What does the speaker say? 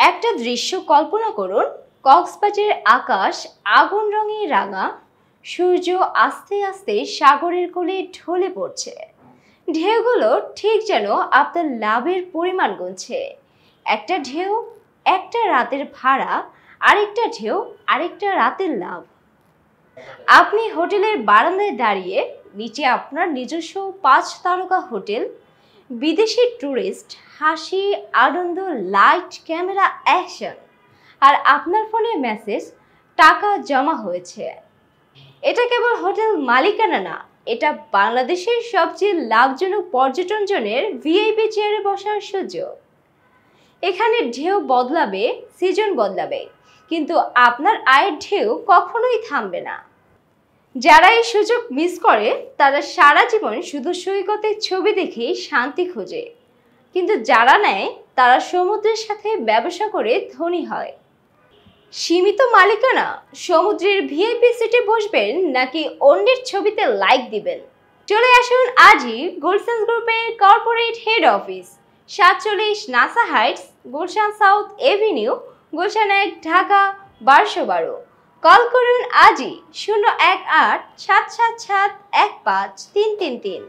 একটা দৃশ্য কল্পনা করুন, কক্সবাজারের আকাশ আগুন রঙে রাঙা, সূর্য আস্তে আস্তে সাগরের কোলে ঢলে পড়ছে। ঢেউগুলো ঠিক যেন আপনার লাভের পরিমাণ গুনছে। একটা ঢেউ একটা রাতের ভাড়া, আরেকটা ঢেউ আরেকটা রাতের লাভ। আপনি হোটেলের বারান্দায় দাঁড়িয়ে, নিচে আপনার নিজস্ব 5 তারকা হোটেল, বিদেশি ট্যুরিস্ট, হাসি, আনন্দ, লাইট, ক্যামেরা, অ্যাকশন। আর আপনার ফোনে মেসেজ, টাকা জমা হয়েছে। এটা কেবল হোটেল মালিকানা না, এটা বাংলাদেশের সবচেয়ে লাভজনক পর্যটন জোনের ভিআইপি চেয়ারে বসার সুযোগ। এখানে ঢেউ বদলাবে, সিজন বদলাবে, কিন্তু আপনার আয়ের ঢেউ কখনোই থামবে না। যারা এই সুযোগ মিস করে তারা সারা জীবন শুধু সৈকতের ছবি দেখেই শান্তি খোঁজে, কিন্তু যারা নেয় তারা সমুদ্রের সাথে ব্যবসা করে ধনী হয়। সীমিত মালিকানা, সমুদ্রের ভিআইপি সিটে বসবেন নাকি অন্যের ছবিতে লাইক দিবেন? চলে আসুন আজই গুলশান গ্রুপের corporate head office, 47 NASA Heights, Gulshan south Avenue, Gulshan 1, Dhaka 1212। Call করুন আজই 018-777-15333।